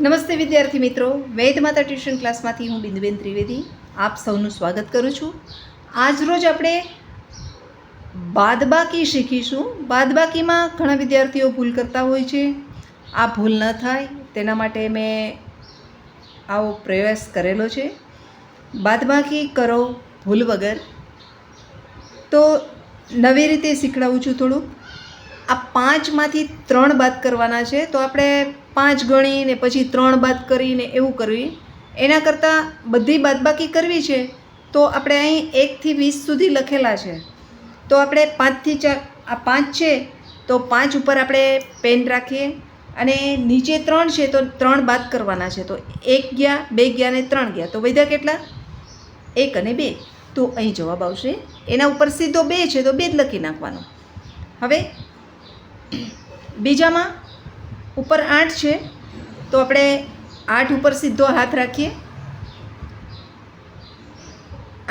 નમસ્તે વિદ્યાર્થી મિત્રો, વેદમાતા ટ્યુશન ક્લાસમાંથી હું બિંદુબેન ત્રિવેદી આપ સૌનું સ્વાગત કરું છું. આજ રોજ આપણે બાદબાકી શીખીશું. બાદબાકીમાં ઘણા વિદ્યાર્થીઓ ભૂલ કરતા હોય છે. આ ભૂલ ન થાય તેના માટે મેં આવો પ્રયાસ કરેલો છે. બાદબાકી કરો ભૂલ વગર. તો નવી રીતે શીખડાવું છું થોડુંક. આ 5માંથી 3 બાદ કરવાના છે, તો આપણે 5 ગણીને પછી 3 બાદ કરીને એવું કરવી. એના કરતાં બધી બાદબાકી કરવી છે તો આપણે અહીં 1 થી 20 સુધી લખેલા છે, તો આપણે 5 થી 4 આ 5 છે તો 5 ઉપર આપણે પેન રાખીએ અને નીચે 3 છે તો 3 બાદ કરવાના છે. તો 1 ગયા, 2 ગયા ને 3 ગયા, તો વધ્યા કેટલા? 1 અને 2. તો અહીં જવાબ આવશે. એના ઉપર સીધો 2 છે તો 2 જ લખી નાખવાનો. હવે બીજામાં ઉપર 8 છે તો આપણે 8 ઉપર સીધો હાથ રાખીએ.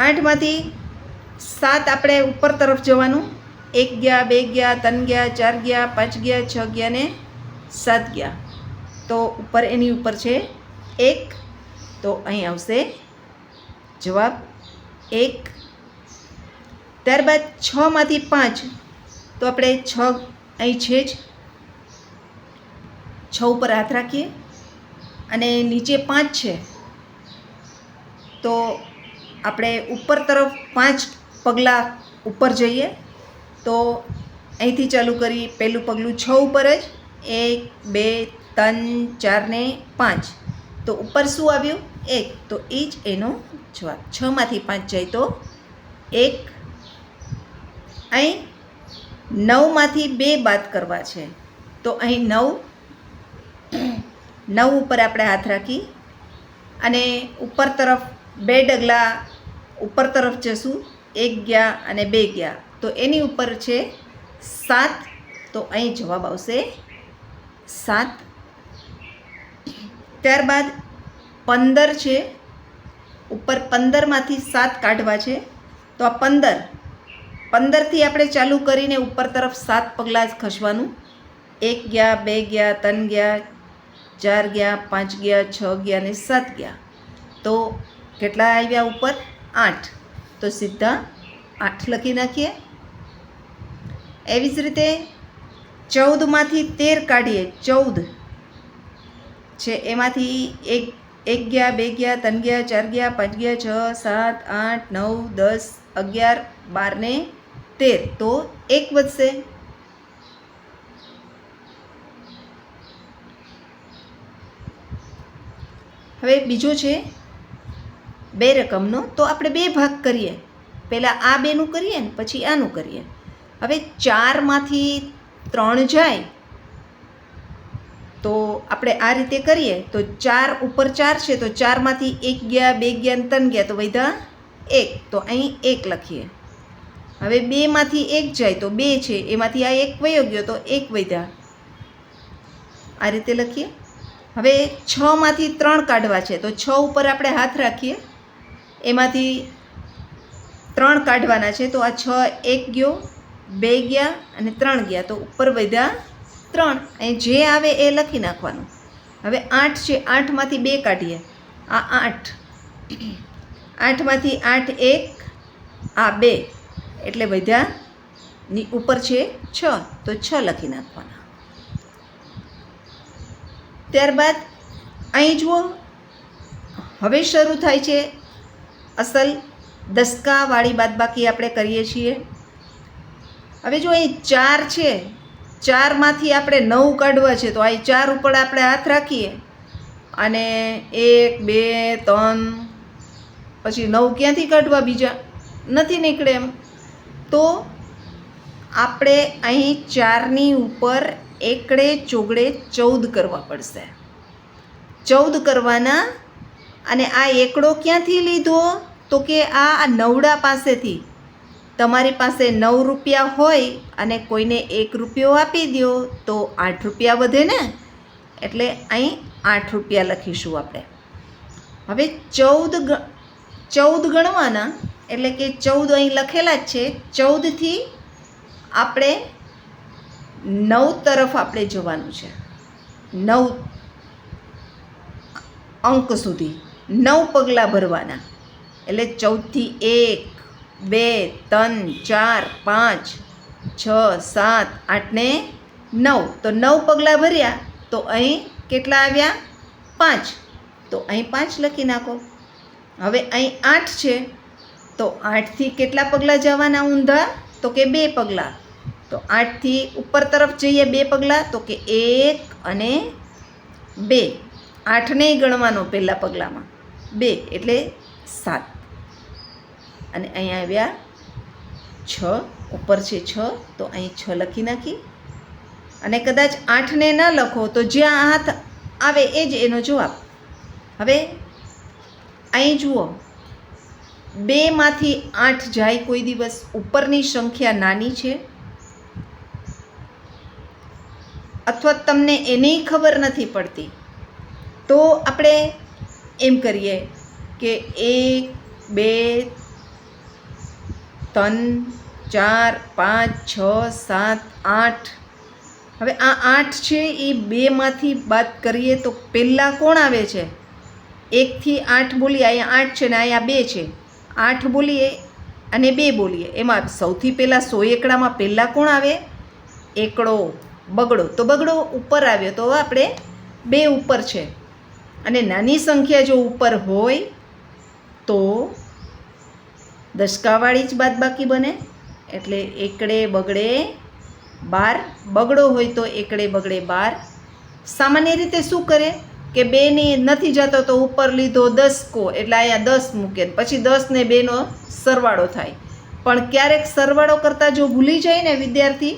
8માંથી 7 આપણે ઉપર તરફ જવાનું. 1 ગયા, 2 ગયા, 3 ગયા, 4 ગયા, 5 ગયા, 6 ગયા ને 7 ગયા. તો ઉપર એની ઉપર છે 1, તો અહીં આવશે જવાબ 1. ત્યારબાદ 6માંથી 5, તો આપણે 6 અહીં છે જ, 6 ઉપર હાથ રાખીએ અને નીચે 5 છે તો આપણે ઉપર તરફ 5 પગલાં ઉપર જઈએ. તો અહીંથી ચાલુ કરી. પહેલું પગલું 6 ઉપર જ, 1, 2, 3, 4 ને 5. તો ઉપર શું આવ્યું? 1. તો એ જ એનો જવાબ. 6માંથી 5 જાય તો 1. અહીં 9માંથી 2 બાદ કરવા છે, તો અહીં 9 ઉપર આપણે હાથ રાખી અને ઉપર તરફ 2 ડગલા ઉપર તરફ જશું. 1 ગયા અને 2 ગયા, તો એની ઉપર છે 7. તો અહીં જવાબ આવશે 7. ત્યારબાદ 15 છે. ઉપર 15માંથી 7 કાઢવા છે, તો આ 15થી આપણે ચાલુ કરીને ઉપર તરફ 7 પગલાં જ ખસવાનું. 1 ગયા, 2 ગયા, 3 ગયા, 4 ગયા, 5 ગયા, 6 ગયા ને 7 ગયા. તો કેટલા આવ્યા ઉપર? 8. તો સીધા 8 લખી નાખીએ. એવી જ રીતે 14માંથી 13 કાઢીએ. 14 છે એમાંથી 1 ગયા, 2 ગયા, 3 ગયા, 4 ગયા, 5 ગયા, 6, 7, 8, 9, 10, 11, 12 ને 13. તો 1 વધશે. હવે બીજો છે 2 રકમનો, તો આપણે 2 ભાગ કરીએ. પહેલાં આ 2નું કરીએ ને પછી આનું કરીએ. હવે 4માંથી 3 જાય તો આપણે આ રીતે કરીએ. તો 4 ઉપર 4 છે તો 4માંથી 1 ગયા, 2 ગયા ને 3 ગયા, તો વધ્યા 1. તો અહીં 1 લખીએ. હવે 2માંથી 1 જાય તો 2 છે, એમાંથી આ 1 વયો ગયો તો 1 વધ્યા. આ રીતે લખીએ. હવે 6માંથી 3 કાઢવા છે, તો 6 ઉપર આપણે હાથ રાખીએ. એમાંથી 3 કાઢવાના છે, તો આ 6 1 ગયો, 2 ગયા અને 3 ગયા, તો ઉપર વધ્યા 3. અહીં જે આવે એ લખી નાખવાનું. હવે 8 છે, 8માંથી 2 કાઢીએ. આ 8, 8માંથી 8 1, આ 2, એટલે વધ્યા ની ઉપર છે 6, તો 6 લખી નાખવાના. ત્યારબાદ અહીં જુઓ, હવે શરૂ થાય છે અસલ દસકાવાળી બાદબાકી આપણે કરીએ છીએ. હવે જો અહીં 4 છે, 4માંથી આપણે 9 કાઢવા છે, તો અહીં 4 ઉપર આપણે હાથ રાખીએ અને 1, 2, 3, પછી 9 ક્યાંથી કાઢવા? બીજા નથી નીકળે એમ. તો આપણે અહીં 4ની ઉપર એકડે ચોગડે 14 કરવા પડશે. 14 કરવાના. અને આ એકડો ક્યાંથી લીધો? તો કે આ નવડા પાસેથી. તમારી પાસે 9 રૂપિયા હોય અને કોઈને 1 રૂપિયો આપી દો તો 8 રૂપિયા વધે ને, એટલે અહીં 8 રૂપિયા લખીશું આપણે. હવે 14 ગણવાના, એટલે કે 14 અહીં લખેલા જ છે. 14થી આપણે 9 તરફ આપણે જવાનું છે. 9 અંક સુધી 9 પગલાં ભરવાના. એટલે 14 થી 1 2 3 4 5 6 7 8 ને 9. તો 9 પગલાં ભર્યા તો અહીં કેટલા આવ્યા? 5. તો અહીં 5 લખી નાખો. હવે અહીં 8 છે તો 8થી કેટલા પગલાં જવાના ઊંધા? તો કે 2 પગલાં. તો 8થી ઉપર તરફ જઈએ 2 પગલાં, તો કે 1 અને 2. 8 નહીં ગણવાનો પહેલાં પગલાંમાં, 2 એટલે 7. અને અહીં આવ્યા 6, ઉપર છે 6 તો અહીં 6 લખી નાખી. અને કદાચ 8ને ન લખો તો જ્યાં હાથ આવે એ જ એનો જવાબ. હવે અહીં જુઓ, 2માંથી 8 જાય કોઈ દિવસ? ઉપરની સંખ્યા નાની છે અથવા તમને એની ખબર નથી પડતી તો આપણે એમ કરીએ કે 1 2 3 4 5 6 7 8. હવે આ 8 છે એ 2માંથી બાદ કરીએ તો પહેલાં કોણ આવે છે? 1થી 8 બોલીએ, અહીંયા 8 છે ને અહીંયા 2 છે. 8 બોલીએ અને 2 બોલીએ, એમાં સૌથી પહેલાં 100 એકડામાં પહેલાં કોણ આવે? એકડો, બગડો. તો બગડો ઉપર આવ્યો તો આપણે 2 ઉપર છે. અને નાની સંખ્યા જો ઉપર હોય તો દશકાવાળી જ બાદબાકી બને. એટલે એકડે બગડે 12. બગડો હોય તો એકડે બગડે 12. સામાન્ય રીતે શું કરે કે 2ની નથી જતો તો ઉપર લીધો 10 કો, એટલે અહીંયા 10 મૂકે, પછી 10 ને 2નો સરવાળો થાય. પણ ક્યારેક સરવાળો કરતાં જો ભૂલી જાય ને વિદ્યાર્થી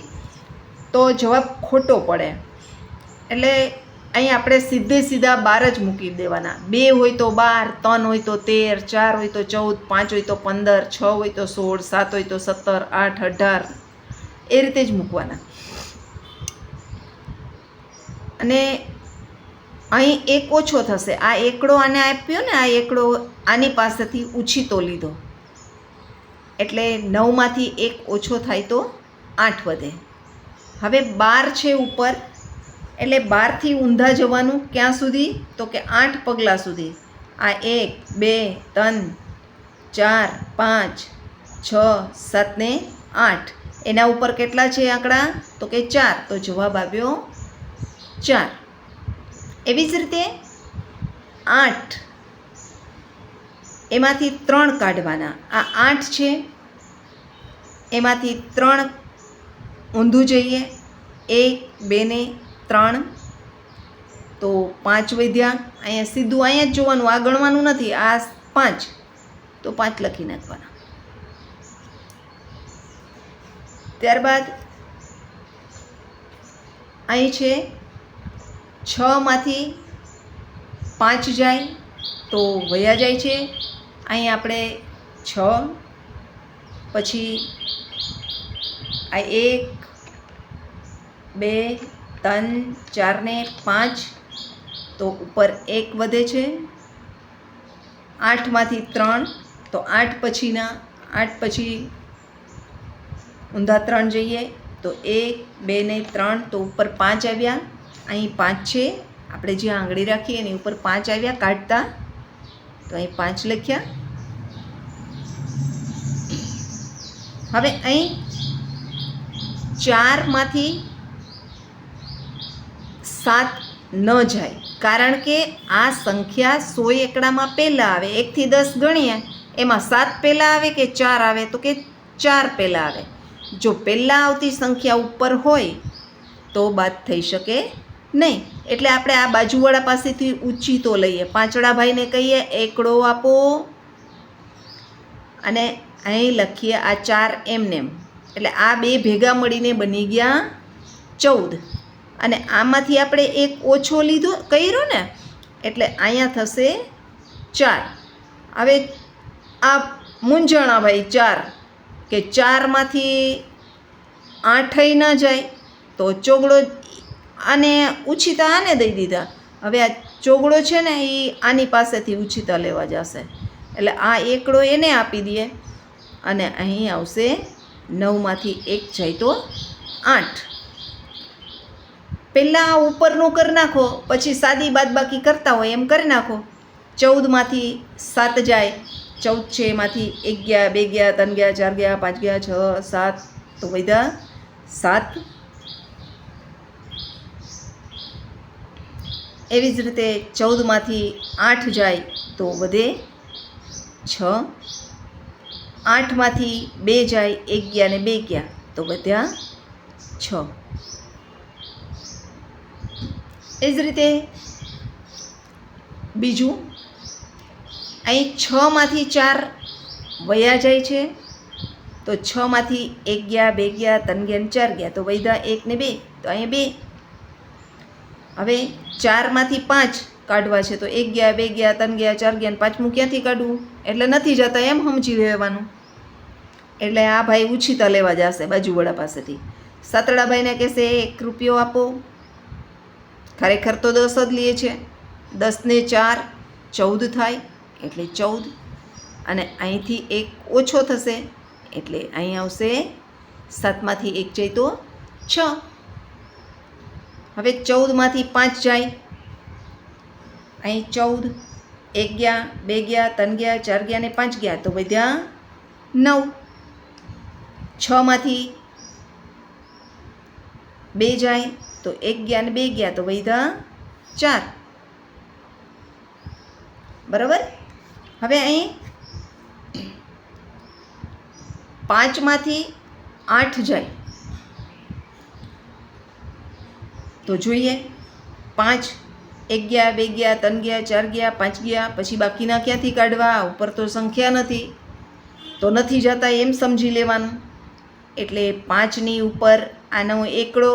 તો જવાબ ખોટો પડે. એટલે અહીં આપણે સીધા 12 જ મૂકી દેવાના. 2 હોય તો 12, 3 હોય તો 13, 4 હોય તો 14, 5 હોય તો 15, 6 હોય તો 16, 7 હોય તો 17, 8, 18 એ રીતે જ મૂકવાના. અને અહીં એક ઓછો થશે. આ એકડો આને આપ્યો ને, આ એકડો આની પાસેથી ઉછીતો લીધો એટલે 9માંથી 1 ઓછો થાય તો 8 વધે. હવે 12 છે ઉપર એટલે 12થી ઊંધા જવાનું ક્યાં સુધી? તો કે 8 પગલાં સુધી. આ 1 2 3 4 5 6 7 ને 8. એના ઉપર કેટલા છે આંકડા? તો કે 4. તો જવાબ આવ્યો 4. એવી જ રીતે 8 એમાંથી 3 કાઢવાના. આ 8 છે એમાંથી 3 ઊંધું જઈએ, 1 2 ને 3 તો 5 વધ્યા. અહીંયા સીધું અહીંયા જ જોવાનું, આ ગણવાનું નથી. આ 5 તો 5 લખી નાખવાના. ત્યારબાદ અહીં છે 6માંથી 5 જાય તો વયા જાય છે. અહીં આપણે 6, પછી આ 1 2 3 4 ને 5 તો ઉપર 1 વધે છે. 8માંથી 3 તો 8 પછીના 8 પછી ઊંધા 3 જઈએ તો 1 2 ને 3 તો ઉપર 5 આવ્યા. અહીં 5 છે, આપણે જે આંગળી રાખીએ એની ઉપર 5 આવ્યા કાઢતા, તો અહીં 5 લખ્યા. હવે અહીં 4માંથી 7 ન જાય, કારણ કે આ સંખ્યા 100 એકડામાં પહેલાં આવે. 1થી 10 ગણીએ એમાં 7 પહેલાં આવે કે 4 આવે? તો કે 4 પહેલાં આવે. જો પહેલાં આવતી સંખ્યા ઉપર હોય તો બાદ થઈ શકે નહીં. એટલે આપણે આ બાજુવાળા પાસેથી ઊંચી તો લઈએ. પાંચડા ભાઈને કહીએ એકડો આપો, અને અહીં લખીએ આ 4 એમનેમ. એટલે આ 2 ભેગા મળીને બની ગયા 14. અને આમાંથી આપણે એક ઓછો લીધો કર્યો ને, એટલે અહીંયા થશે 4. હવે આ મૂંઝાણા ભાઈ 4 કે 4માંથી 8 ન જાય તો ચોગડો આને ઉછીતા આને દઈ દીધા. હવે આ ચોગડો છે ને એ આની પાસેથી ઉછીતા લેવા જશે, એટલે આ એકડો એને આપી દઈએ. અને અહીં આવશે 9માંથી 1 જાય તો 8. પહેલાં આ ઉપરનું કરી નાખો, પછી સાદી બાદબાકી કરતા હોય એમ કરી નાખો. 14માંથી 7 જાય, 14 છે એમાંથી 1 ગયા, 2 ગયા, 3 ગયા, 4 ગયા, 5 ગયા, 6, 7, તો વધ્યા 7. એવી જ રીતે 14માંથી 8 જાય તો વધે 6. 8માંથી 2 જાય, 1 ગયા ને 2 ગયા, તો વધ્યા 6. એ જ રીતે બીજું, અહીં 6માંથી 4 વયા જાય છે, તો 6માંથી 1 ગયા, 2 ગયા, 3 ગયા ને 4 ગયા, તો વધ્યા 1 ને 2, તો અહીંયા 2. હવે 4માંથી 5 કાઢવા છે, તો 1 ગયા, 2 ગયા, 3 ગયા, 4 ગયા ને 5મું ક્યાંથી કાઢવું? એટલે નથી જતા એમ સમજી લેવાનું. એટલે આ ભાઈ ઉછીતા લેવા જશે બાજુવાળા પાસેથી. સાતડાભાઈને કહેશે 1 રૂપિયો આપો. ખરેખર તો 10 જ લે છે. 10 ને 4 14 થાય, એટલે 14. અને અહીંથી 1 ઓછો થશે, એટલે અહીં આવશે 7માંથી 1 જાય તો 6. હવે 14માંથી 5 જાય, અહીં 14, 1 ગયા, 2 ગયા, 3 ગયા, 4 ગયા ને 5 ગયા, તો વધ્યા 9. 6માંથી 2 જાય, તો 1 ગયા ને 2 ગયા, તો વધ્યા 4. બરાબર. હવે અહીં 5માંથી 8 જાય, તો જોઈએ 5, 1 ગયા, 2 ગયા, 3 ગયા, 4 ગયા, 5 ગયા, પછી બાકીના ક્યાંથી કાઢવા? ઉપર તો સંખ્યા નથી, તો નથી જતા એમ સમજી લેવાનું. એટલે 5ની ઉપર આનો એકડો,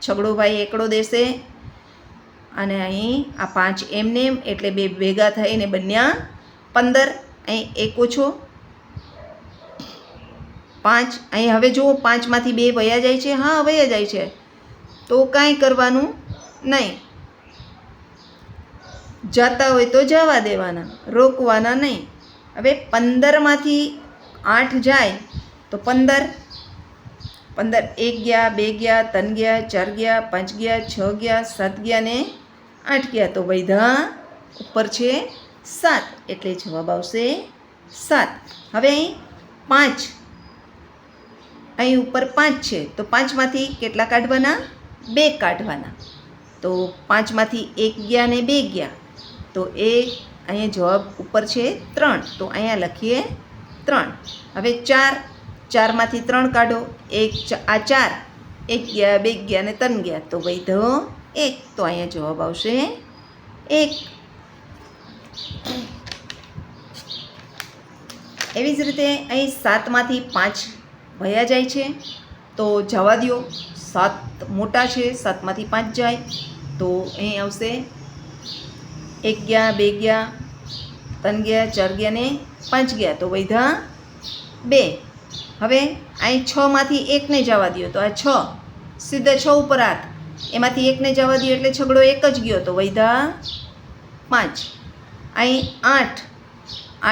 છગડોભાઈ એકડો દેશે, અને અહીં આ 5 એમને એમ, એટલે 2 ભેગા થઈને બન્યા 15. અહીં 1 ઓછો 5. અહીં હવે જુઓ 5માંથી 2 વયા જાય છે. હા, વયા જાય છે, તો કાંઈ કરવાનું નહીં. જતા હોય તો જવા દેવાના, રોકવાના નહીં. હવે 15માંથી 8 જાય, તો 15, 1 ગયા, 2 ગયા, 3 ગયા, 4 ગયા, 5 ગયા, 6 ગયા, 7 ગયા ને 8 ગયા, તો વધ્યા ઉપર છે 7, એટલે જવાબ આવશે 7. હવે અહીં 5, અહીં ઉપર 5 છે, તો 5માંથી કેટલા કાઢવાના? 2 કાઢવાના. તો 5માંથી 1 ગયા ને 2 ગયા, તો અહીંયા જવાબ ઉપર છે 3, તો અહીંયા લખીએ 3. હવે 4, 4માંથી 3 કાઢો, 1 આ 4, 1 ગયા, 2 ગયા ને 3 ગયા, તો વધ્યો 1, તો અહીંયા જવાબ આવશે 1. એવી જ રીતે અહીં 7માંથી 5 વયા જાય છે, તો જવા દો. 7 મોટા છે, 7માંથી 5 જાય, તો અહીં આવશે 1 ગયા, 2 ગયા, 3 ગયા, 4 ગયા ને 5 ગયા, તો વધ્યા 2. હવે અહીં 6માંથી 1ને જવા દો, તો આ 6 સીધા 6 ઉપર હાથ, એમાંથી 1ને જવા દો એટલે છગડો 1 જ ગયો, તો વધ્યા 5. અહીં 8,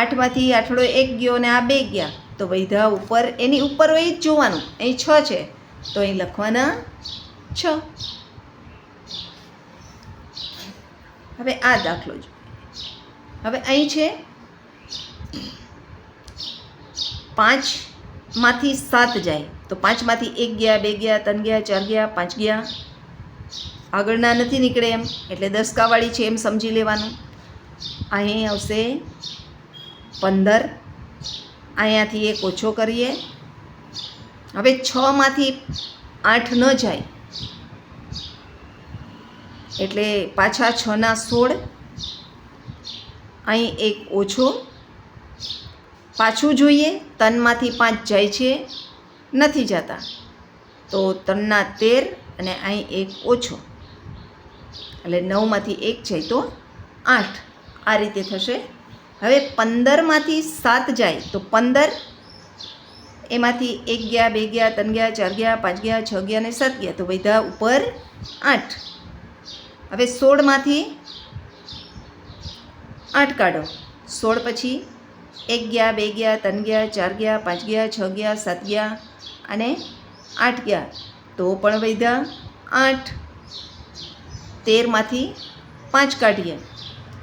8માંથી આઠડો 1 ગયો ને આ 2 ગયા, તો વધ્યા ઉપર, એની ઉપર હોય જ જોવાનું. અહીં 6 છે, તો અહીં લખવાના 6. હવે આ દાખલો જો. હવે અહીં છે 5માંથી 7 જાય, તો 5માંથી 1 ગયા, 2 ગયા, 3 ગયા, 4 ગયા, 5 ગયા, આગળના નથી નીકળે એમ, એટલે 10 કાવાળી છે એમ સમજી લેવાનું. અહીં આવશે 15, અહીંયાથી 1 ઓછો કરીએ. હવે 6માંથી 8 ન જાય, એટલે પાછા 6ના 16, અહીં 1 ઓછો, પાછું જોઈએ. 3માંથી 5 જાય છે, નથી જતા, તો 3ના 13, અને અહીં 1 ઓછો, એટલે 9માંથી 1 જાય તો 8. આ રીતે થશે. હવે 15માંથી 7 જાય, તો 15, એમાંથી 1 ગયા, 2 ગયા, 3 ગયા, 4 ગયા, 5 ગયા, 6 ગયા ને 7 ગયા, તો વધ્યા ઉપર 8. હવે 16માંથી 8 કાઢો. 16 પછી 1 ગયા, 2 ગયા, 3 ગયા, 4 ગયા, 5 ગયા, 6 ગયા, 7 ગયા અને 8 ગયા, તો પણ વધ્યા 8. 13માંથી 5 કાઢીએ,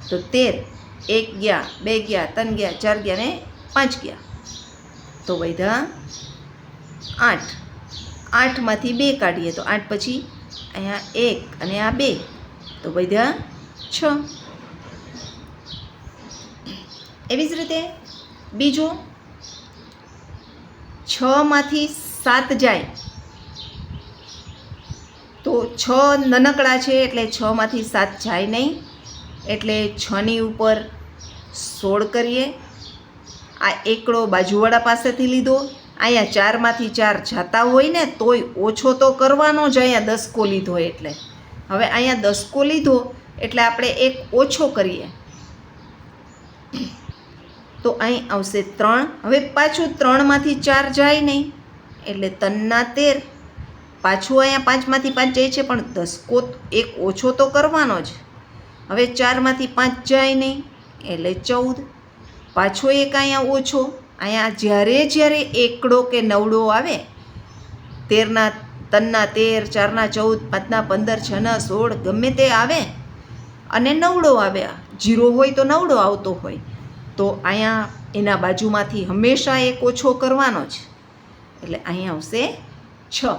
તો 13, 1 ગયા, 2 ગયા, 3 ગયા, 4 ગયા ને 5 ગયા, તો વધ્યા 8. 8માંથી 2 કાઢીએ તો 8 પછી અહીંયા 1 અને આ 2, તો વધ્યા 6. એવી જ રીતે બીજું, 6માંથી 7 જાય તો 6 નાનકડા છે એટલે 6માંથી 7 જાય નહીં, એટલે 6ની ઉપર 16 કરીએ. આ એકડો બાજુવાળા પાસેથી લીધો. અહીંયા 4માંથી 4 જતા હોય ને તોય ઓછો તો કરવાનો જ, અહીંયા 10 લીધો એટલે. હવે અહીંયા 10 લીધો એટલે આપણે એક ઓછો કરીએ તો અહીં આવશે 3. હવે પાછું 3માંથી 4 જાય નહીં એટલે 3 13. પાછું અહીંયા 5માંથી 5 જાય છે પણ 10 એક ઓછો તો કરવાનો જ. હવે 4માંથી 5 જાય નહીં એટલે 14. પાછો એક અહીંયા ઓછો. અહીંયા જ્યારે એકડો કે નવડો આવે, 13ના 13, 4ના 14, 5ના 15, 6ના 16 ગમે તે આવે અને નવડો આવે, 0 હોય તો નવડો આવતો હોય, તો અહીંયા એના બાજુમાંથી હંમેશા એક ઓછો કરવાનો જ, એટલે અહીંયા આવશે 6.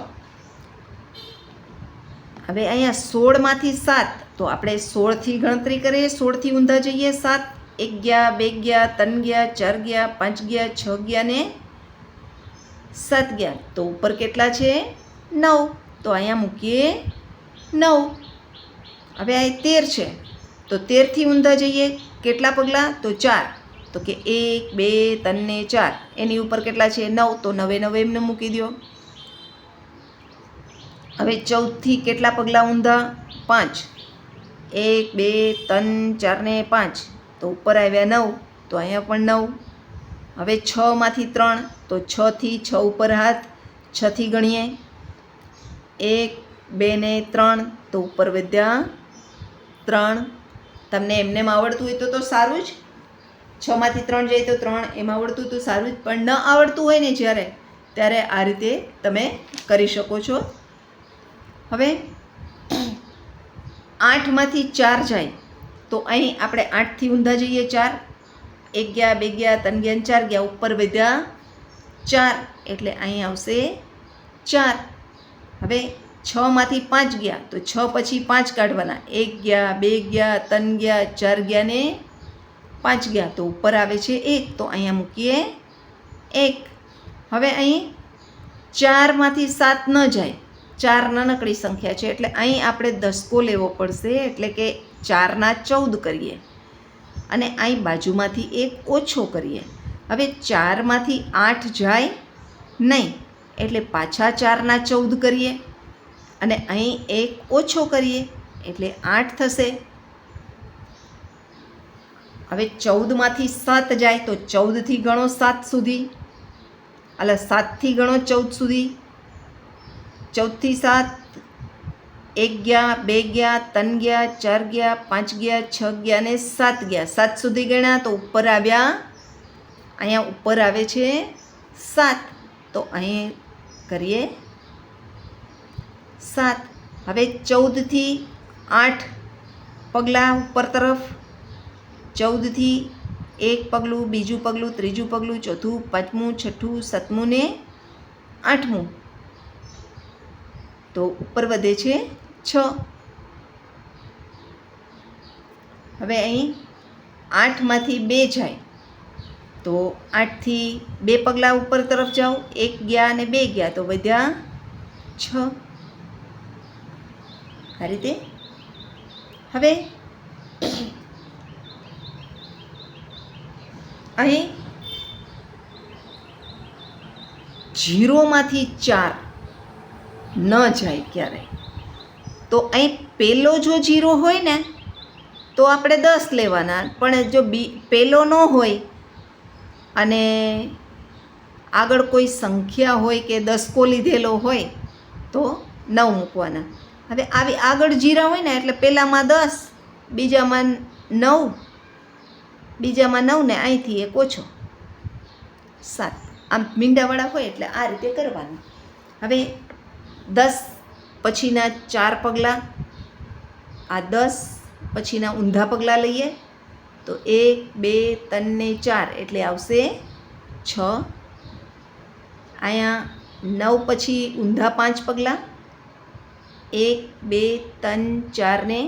હવે અહીંયા 16માંથી 7, તો આપણે 16થી ગણતરી કરીએ. 16થી ઊંધા જઈએ 7. 1 ગયા, 2 ગયા, 3 ગયા, 4 ગયા, 5 ગયા, 6 ગયા ને 7 ગયા, તો ઉપર કેટલા છે? 9. તો અહીંયા મૂકીએ 9. હવે આ 13 છે તો 13થી ઊંધા જઈએ. કેટલા પગલાં? તો 4. તો કે 1 2 3 ને 4, એની ઉપર કેટલા છે? 9. તો 9 9 એમને મૂકી દો. હવે 14થી કેટલા પગલાં ઊંધા? 5. 1 2 3 4 ને 5, તો ઉપર આવ્યા 9. તો અહીંયા પણ 9. હવે 6માંથી 3, તો 6થી 6 ઉપર હાથ, 6થી ગણીએ. 1 2 ને 3, તો ઉપર વધ્યા 3. તમને એમને આવડતું હોય તો સારું જ. 6માંથી 3 જાય તો 3, એમ આવડતું તો સારું જ, પણ ન આવડતું હોય ને જ્યારે, ત્યારે આ રીતે તમે કરી શકો છો. હવે 8માંથી 4 જાય તો અહીં આપણે 8થી ઊંધા જઈએ 4. 1 ગયા, 2 ગયા, 3 ગયા, 4 ગયા, ઉપર વધ્યા 4, એટલે અહીં આવશે 4. હવે 6માંથી 5 ગયા તો 6 પછી 5 કાઢવાના. 1 ગયા, 2 ગયા, 3 ગયા, 4 ગયા ને 5 ગયા, તો ઉપર આવે છે 1. તો અહીંયા મૂકીએ 1. હવે અહીં 4માંથી 7 ન જાય, 4 નાનકડી સંખ્યા છે એટલે અહીં આપણે 10 લેવો પડશે, એટલે કે 4ના 14 કરીએ અને અહીં બાજુમાંથી એક ઓછો કરીએ. હવે 4માંથી 8 જાય નહીં એટલે પાછા 4ના 14 કરીએ અને અહીં એક ઓછો કરીએ એટલે 8 થશે. હવે 14માંથી 7 જાય તો 14થી ગણો 7 સુધી, એટલે 7થી ગણો 14 સુધી. 14થી 7, 1 ગયા, 2 ગયા, 3 ગયા, 4 ગયા, 5 ગયા, 6 ગયા ને 7 ગયા. 7 સુધી ગણ્યા તો ઉપર આવ્યા, અહીંયા ઉપર આવે છે 7. તો અહીં કરીએ 7. હવે 14થી 8 પગલાં ઉપર તરફ. 14થી 1 પગલું, બીજું પગલું, ત્રીજું પગલું, ચોથું, પાંચમું, છઠ્ઠું, 7મું ને 8મું, તો ઉપર વધે છે 6. હવે અહીં 8માંથી 2 જાય તો 8થી 2 પગલાં ઉપર તરફ જાઓ. 1 ગયા અને 2 ગયા, તો વધ્યા 6. આ રીતે. હવે અહીં 0માંથી 4 ન જાય ક્યારેય, તો અહીં પહેલો જો 0 હોય ને તો આપણે 10 લેવાના, પણ જો પહેલો ન હોય અને આગળ કોઈ સંખ્યા હોય કે 10 લીધેલો હોય તો 9 મૂકવાના. હવે આવી આગળ 0 હોય ને એટલે પહેલામાં 10, બીજામાં 9, બીજામાં 9 ને અહીંથી એક ઓછો 7. આમ મીંડાવાળા હોય એટલે આ રીતે કરવાનું. હવે 10 પછીના 4 પગલાં, આ 10 પછીના ઊંધા પગલાં લઈએ. તો 1 2 3 ને 4 એટલે આવશે 6. અહીંયા 9 પછી ઊંધા 5 પગલાં, 1 2 3 4 ને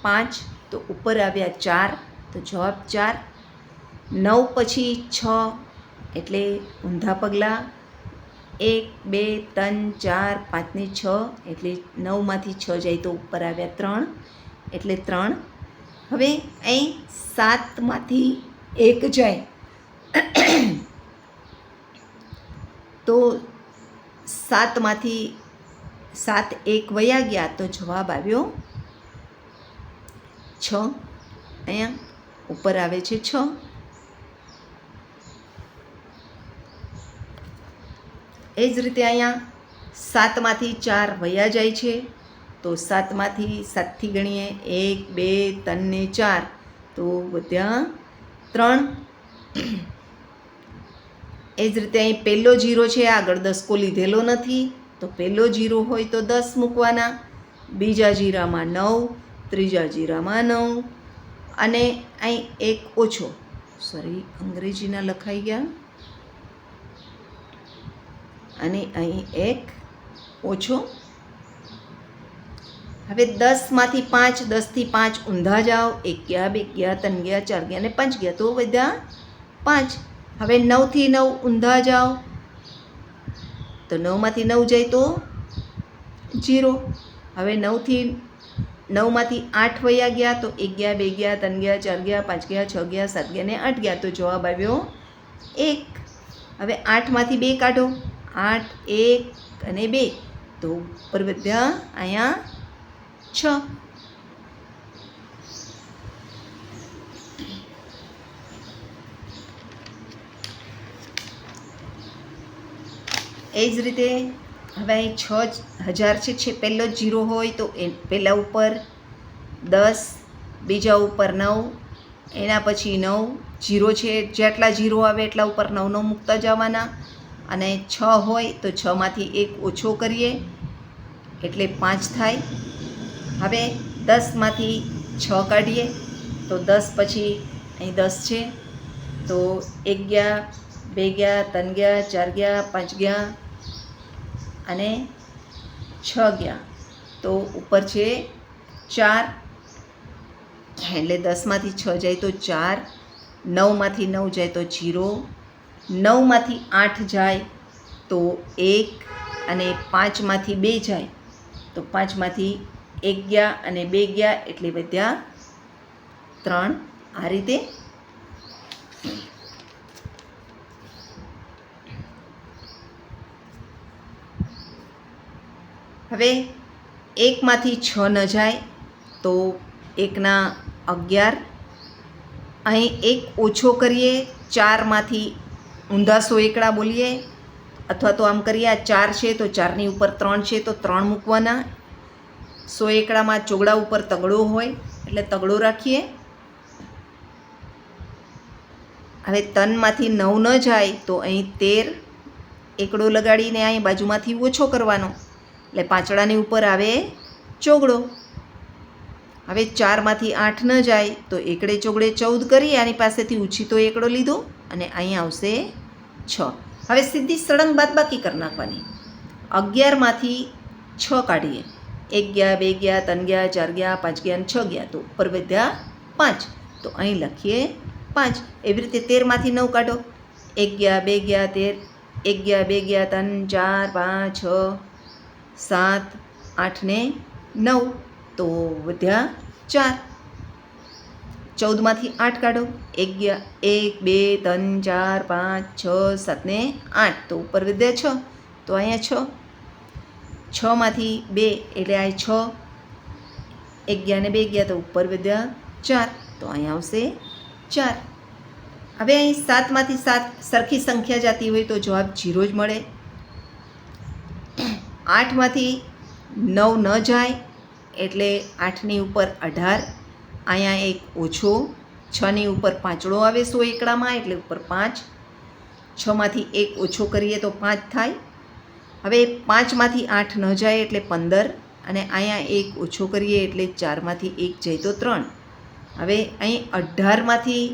5, તો ઉપર આવ્યા 4, તો જવાબ 4. 9 પછી 6 એટલે ઊંધા પગલાં, 1 2 3 4 5 ને 6 એટલે 9માંથી 6 જાય તો ઉપર આવ્યા 3 એટલે 3. હવે અહીં 7માંથી 1 જાય તો 7માંથી 7 1 વયા ગયા તો જવાબ આવ્યો 6. અહીંયા ઉપર આવે છે 6. એ જ રીતે અહીંયા 7માંથી 4 વયા જાય છે તો 7માંથી 7થી ગણીએ 1 2 3 ને 4 તો વધ્યા 3. એ જ રીતે અહીં પહેલો 0 છે, આગળ દસકો લીધેલો નથી તો પહેલો 0 હોય તો 10 મૂકવાના, બીજા જીરામાં 9, ત્રીજા જીરામાં 9 અને અહીં એક ઓછો, અંગ્રેજીના લખાઈ ગયા અને અહીં એક ઓછો. હવે 10માંથી 5, 10થી 5 ઊંધા જાઓ, 1 ગયા 2 ગયા 3 ગયા 4 ગયા અને 5 ગયા તો વધ્યા 5. હવે 9થી 9 ઊંધા જાઓ તો 9માંથી 9 જાય તો 0. હવે 9માંથી 8 વયા ગયા તો 1 ગયા 2 ગયા 3 ગયા 4 ગયા 5 ગયા 6 ગયા 7 ગયા ને 8 ગયા તો જવાબ આવ્યો 1. હવે 8માંથી 2 કાઢો, 8 1 અને 2 તો ઉપર વધ્યા અહીંયા 6. એ જ રીતે હવે અહીં 6000 છે, પહેલો 0 હોય તો એ પહેલાં ઉપર 10, બીજા ઉપર 9, એના પછી 9, 0 છે જેટલા 0 આવે એટલા ઉપર 9 9 મૂકતા જવાના. અને 6 હોય તો 6માંથી 1 ઓછો કરીએ એટલે 5 થાય. હવે 10માંથી 6 કાઢીએ તો 10 પછી અહીં 10 છે તો 1 ગયા 2 ગયા 3 ગયા 4 ગયા 5 ગયા અને 6 ગયા તો ઉપર છે 4. એટલે 10માંથી 6 જાય તો 4, 9માંથી 9 જાય તો 0, 9માંથી 8 જાય તો 1 અને 5માંથી 2 જાય તો 5માંથી 1 ગયા અને 2 ગયા એટલે વધ્યા 3. આ રીતે હવે 1માંથી 6 ન જાય તો 1ના 11. અહીં 1 ઓછો કરીએ, 4માંથી ઊંધા 100 એકડા બોલીએ અથવા તો આમ કરીએ, આ 4 છે તો 4ની ઉપર 3 છે તો 3 મૂકવાના. 100 એકડામાં ચોગડા ઉપર તગડો હોય એટલે તગડો રાખીએ. હવે 3માંથી 9 ન જાય તો અહીં 13 એકડો લગાડીને અહીં બાજુમાંથી ઓછો કરવાનો એટલે પાંચડાની ઉપર આવે ચોગડો. હવે 4માંથી 8 ન જાય તો એકડે ચોગડે 14 કરી આની પાસેથી ઉછીતો એકડો લીધો અને અહીં આવશે 6. હવે સીધી સળંગ બાદબાકી કરી નાખવાની. 11માંથી 6 કાઢીએ, 1 ગયા 2 ગયા 3 ગયા 4 ગયા 5 ગયા અને 6 ગયા તો ઉપર વધ્યા 5 તો અહીં લખીએ 5. એવી રીતે 13માંથી 9 કાઢો, 1 ગયા 2 ગયા 13, 1 ગયા 2 ગયા 3 4 5 6 7 8 ને 9 તો વધ્યા 4. 14માંથી 8 કાઢો, 1 ગયા 1 2 3 4 5 6 7 ને 8 તો ઉપર વધ્યા 6 તો અહીંયા 6. 6માંથી 2 એટલે આ 6, 1 ગયા ને 2 ગયા તો ઉપર વધ્યા 4 તો અહીંયા આવશે 4. હવે અહીં 7માંથી 7 સરખી સંખ્યા જતી હોય તો જવાબ 0 જ મળે. 8માંથી 9 ન જાય એટલે 8ની ઉપર 18, અહીંયા એક ઓછો, 6ની ઉપર પાંચડો આવે 100 એકડામાં એટલે ઉપર 5, 6માંથી 1 ઓછો કરીએ તો 5 થાય. હવે 5માંથી 8 ન જાય એટલે 15 અને અહીંયા 1 ઓછો કરીએ એટલે 4માંથી 1 જાય તો 3 હવે અહીં 18માંથી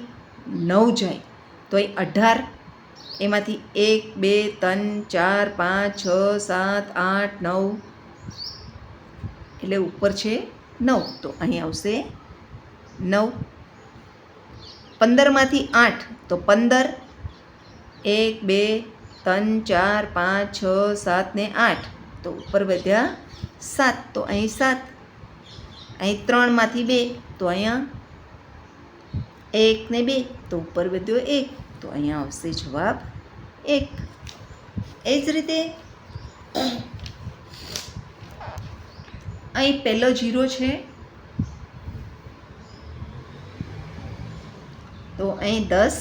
9 જાય તો અહીં 18, એમાંથી 1 2 3 4 5 6 7 8 9, એટલે ઉપર છે 9, તો અહીં આવશે 9. 15માંથી 8 તો 15, 1 2 3 4 5 6 7 ને 8, તો ઉપર વધ્યા 7, તો અહીં 7. અહીં 3માંથી 2 તો અહીંયા 1 ને 2, તો ઉપર વધ્યો 1, તો અહીંયા આવશે જવાબ 1. એ જ રીતે અહીં પહેલો 0 છે તો અહીં 10,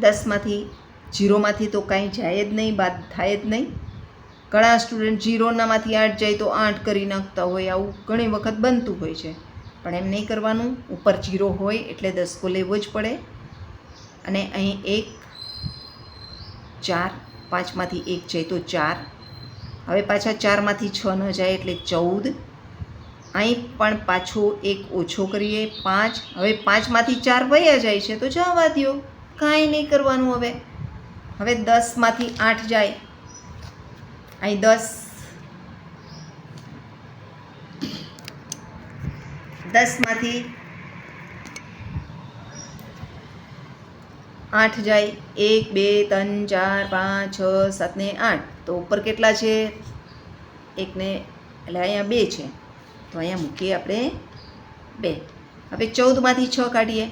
10માંથી 0માંથી તો કાંઈ જાય જ નહીં, બાદ થાય જ નહીં. ઘણા સ્ટુડન્ટ 0નામાંથી 8 જાય તો 8 કરી નાખતા હોય, આવું ઘણી વખત બનતું હોય છે, પણ એમ નહીં કરવાનું. ઉપર 0 હોય એટલે 10 લેવો જ પડે. અને અહીં 1 4, 5માંથી 1 જાય તો 4, હવે પાછા 4માંથી 6 ન જાય એટલે 14. અહીં પણ પાછો 1 ઓછો કરીએ 5, હવે 5માંથી 4 વયા જાય છે તો જવા દો, કાંઈ નહીં કરવાનું. હવે 10માંથી 8 જાય, અહીં 10માંથી 8 જાય, 1 2 3 4 5 6 7 ને 8, તો ઉપર કેટલા છે? 1 ને એટલે અહીંયા 2 છે, તો અહીંયા મૂકીએ આપણે 2. હવે 14માંથી 6 કાઢીએ,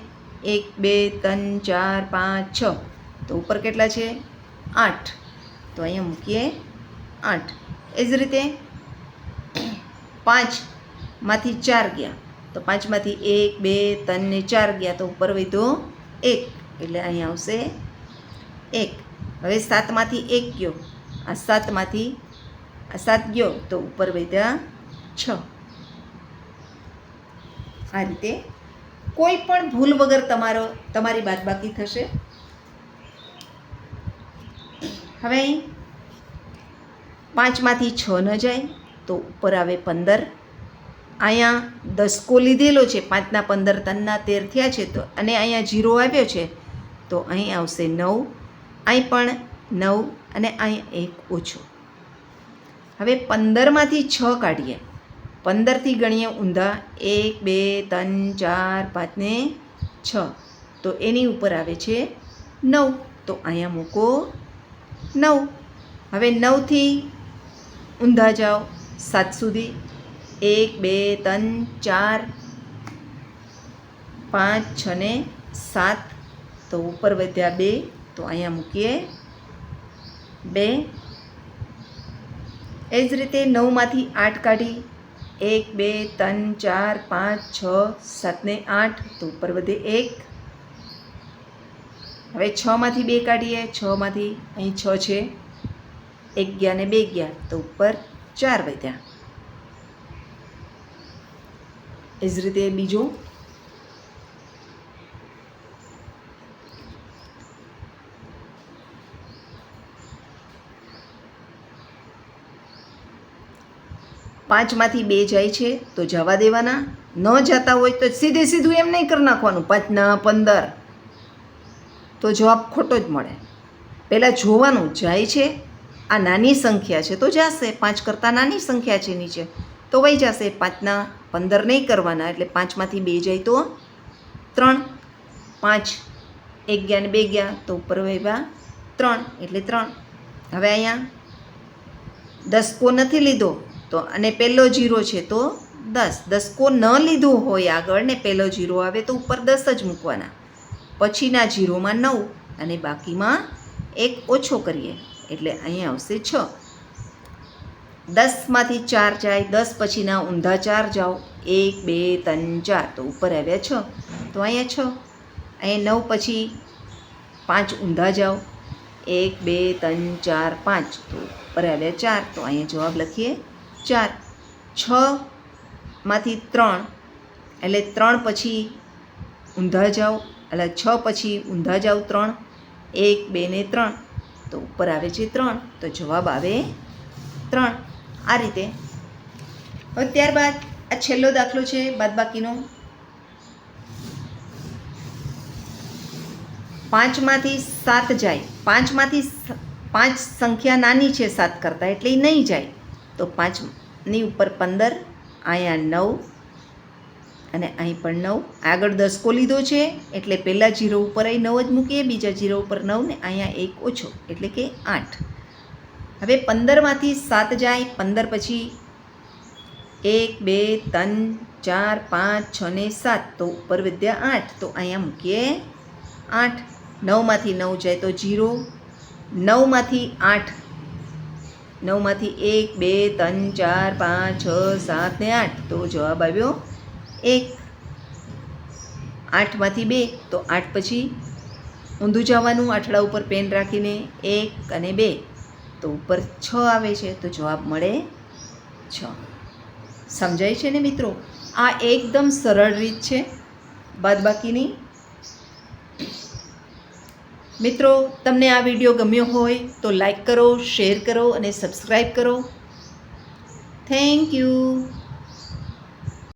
1 2 3 4 5 6, તો ઉપર કેટલા છે? 8, તો અહીંયા મૂકીએ 8. એ જ રીતે 5માંથી 4 ગયા તો 5માંથી 1 2 3 ને 4 ગયા, તો ઉપર વધ્યો 1, એટલે અહીંયા આવશે 1. હવે 7માંથી 1 ગયો, આ 7માંથી આ 7 ગયો તો ઉપર વધ્યા 6. આ રીતે કોઈ પણ ભૂલ વગર તમારી બાદબાકી થશે. હવે 5માંથી 6 ન જાય તો ઉપર આવે 15. અહીંયા 10 લીધેલો છે, 5ના 15, 3ના 13 થયા છે, તો અને અહીંયા 0 આવ્યો છે તો અહીં આવશે 9. અહીં પણ 9 અને અહીં 1 ઓછો. હવે 15માંથી 6 કાઢીએ, 15થી ગણીએ ઊંધા, 1 2 3 4 5 ને 6, તો એની ઉપર આવે છે 9, તો અહીંયા મૂકો 9. હવે 9થી ઊંધા જાઓ 7 સુધી, 1 2 3 4 5 6 ને 7, તો ઉપર વધ્યા 2, તો અહીંયા મૂકીએ 2. એ જ રીતે 9માંથી 8 કાઢી, 1 2 3 4 5 6 7 ને 8, તો ઉપર વધે 1. હવે 6માંથી 2 કાઢીએ, 6માંથી અહીં 6 છે, 1 ગયા ને 2 ગયા, તો ઉપર 4 વધ્યા. એ જ રીતે બીજો 5માંથી 2 જાય છે તો જવા દેવાના, ન જતા હોય તો સીધું એમ નહીં કરી નાખવાનું 5ના 15, તો જવાબ ખોટો જ મળે. પહેલાં જોવાનું જાય છે, આ નાની સંખ્યા છે તો જશે, 5 કરતાં નાની સંખ્યા છે નીચે તો વહી જશે. 5ના 15 નહીં કરવાના, એટલે 5માંથી 2 જાય તો 3, 5 1 ગયા ને 2 ગયા, તો ઉપર વહેવા 3, એટલે 3. હવે અહીંયા 10 નથી લીધો તો, અને પહેલો 0 છે તો 10 ન લીધો હોય આગળ ને પહેલો 0 આવે તો ઉપર 10 જ મૂકવાના. પછીના 0માં 9 અને બાકીમાં 1 ઓછો કરીએ એટલે અહીંયા આવશે 6. 10માંથી 4 જાય, 10 પછીના ઊંધા 4 જાઓ, 1 2 3 4, તો ઉપર આવ્યા 6, તો અહીંયા 6. અહીંયા 9 પછી 5 ઊંધા જાઓ, 1 2 3 4 5, તો ઉપર આવ્યા 4, તો અહીંયા જવાબ લખીએ 4. 6માંથી 3 એટલે 3 પછી ઊંધા જાઓ, એટલે 6 પછી ઊંધા જાઓ 3, 1 2 ને 3, તો ઉપર આવે છે 3, તો જવાબ આવે 3. આ રીતે. હવે ત્યારબાદ આ છેલ્લો દાખલો છે બાદબાકીનો. 5માંથી 7 જાય. 5માંથી 5 સંખ્યા નાની છે 7 કરતાં, એટલે એ નહીં જાય. તો 5ની ઉપર 15, અહીંયા 9 અને અહીં પણ 9. આગળ 10 લીધો છે એટલે પહેલાં 0 ઉપર અહીં 9 જ મૂકીએ, બીજા 0 ઉપર 9 ને અહીંયા 1 ઓછો એટલે કે 8. હવે 15માંથી 7 જાય. 15 પછી 1 2 3 4 5 6 ને 7, તો ઉપર વધ્યા 8, તો અહીંયા મૂકીએ 8. 9માંથી 9 જાય તો 0. 9માંથી 8, 9માંથી 1 2 3 4 5 6 7 ને 8, તો જવાબ આવ્યો 1. 8માંથી 2, તો 8 પછી ઊંધું જવાનું, આઠડા ઉપર પેન રાખીને 1 અને 2, તો ઉપર 6 આવે છે, તો જવાબ મળે 6. સમજાય છે ને મિત્રો? આ એકદમ સરળ રીત છે બાદબાકીની. મિત્રો, તમને આ વિડીયો ગમ્યો હોય તો લાઈક કરો, શેર કરો અને સબસ્ક્રાઈબ કરો. Thank you.